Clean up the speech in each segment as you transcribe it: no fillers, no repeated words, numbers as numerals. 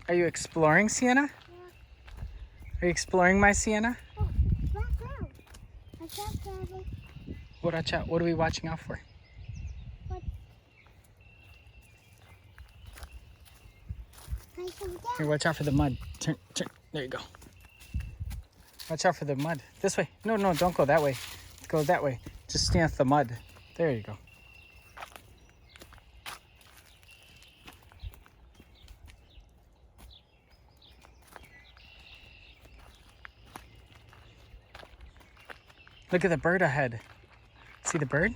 Are you exploring, Sienna? Yeah. Are you exploring, my Sienna? Oh, watch out. Watch out, Daddy. Watch out. What are we watching out for? What? Here, watch out for the mud. Turn. There you go. Watch out for the mud. This way. No, don't go that way. Go that way. Just stay off the mud. There you go. Look at the bird ahead. See the bird?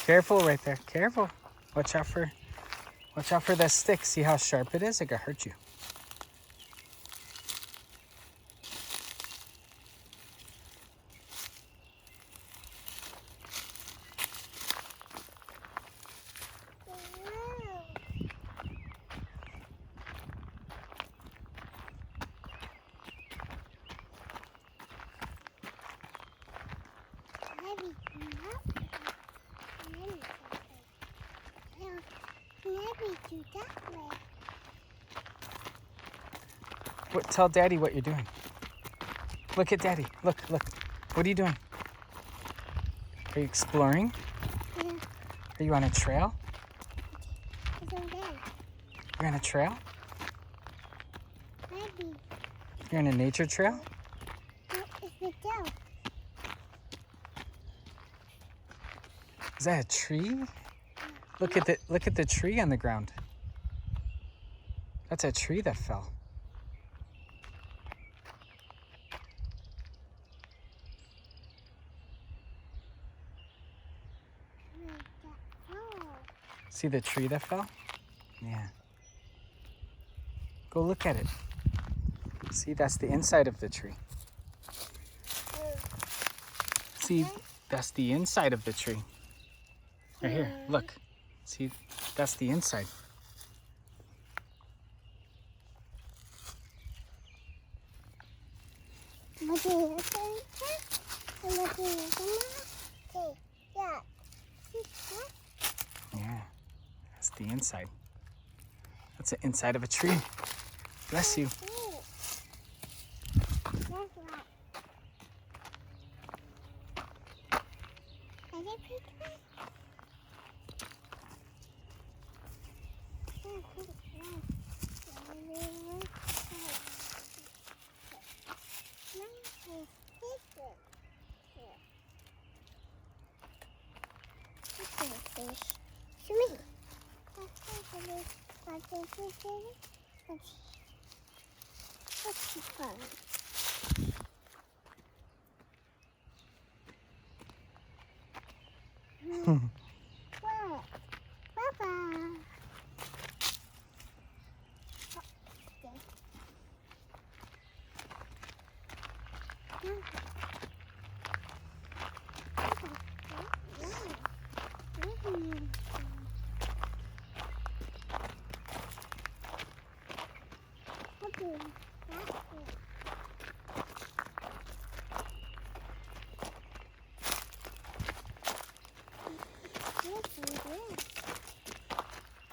Careful right there. Careful. Watch out for that stick. See how sharp it is? It could hurt you. Tell Daddy what you're doing. Look at Daddy. Look. What are you doing? Are you exploring? Yeah. Are you on a trail? It's over there. You're on a trail? Maybe. You're on a nature trail? No, it's the down. Is that a tree? Look at the tree on the ground. That's a tree that fell. See the tree that fell? Yeah. Go look at it. See, that's the inside of the tree. See, that's the inside of the tree. Right here, look. See, that's the inside. Yeah, that's the inside. That's the inside of a tree. Bless you.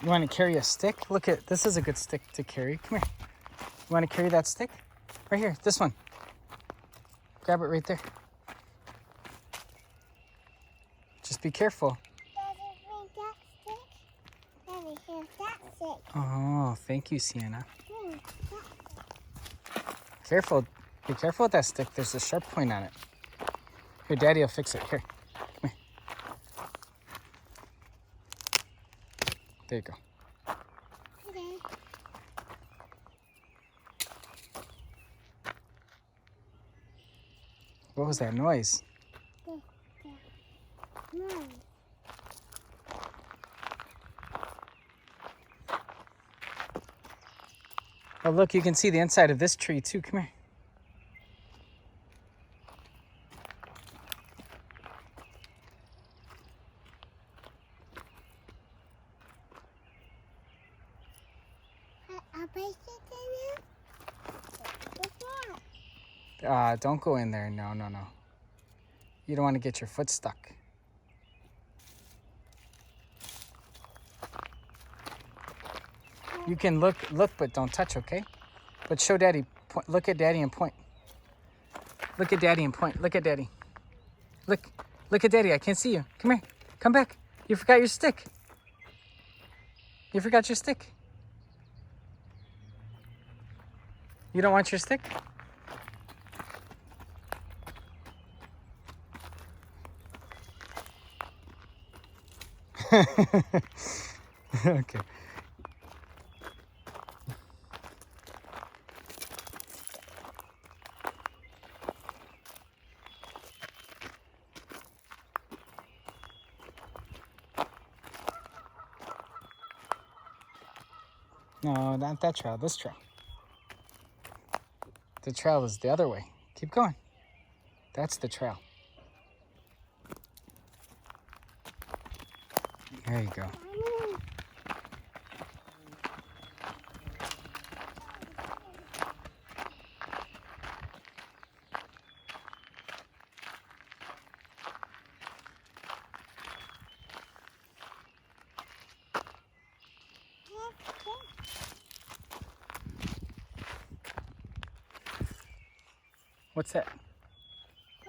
You want to carry a stick? Look at this is a good stick to carry. Come here. You want to carry that stick? Right here, this one. Grab it right there. Just be careful. Oh, thank you, Sienna. Careful. Be careful with that stick. There's a sharp point on it. Here, Daddy will fix it. Here. Come here. There you go. Okay. What was that noise? Oh, look, you can see the inside of this tree too. Come here. I'll place it in there. Don't go in there. No, no, no. You don't want to get your foot stuck. You can look, but don't touch, okay? But show Daddy. Look at Daddy and point. Look at Daddy and point. Look at Daddy. Look at Daddy. I can't see you. Come here. Come back. You forgot your stick. You forgot your stick. You don't want your stick? Okay. No, not that trail, this trail. The trail is the other way. Keep going. That's the trail. There you go. What's that?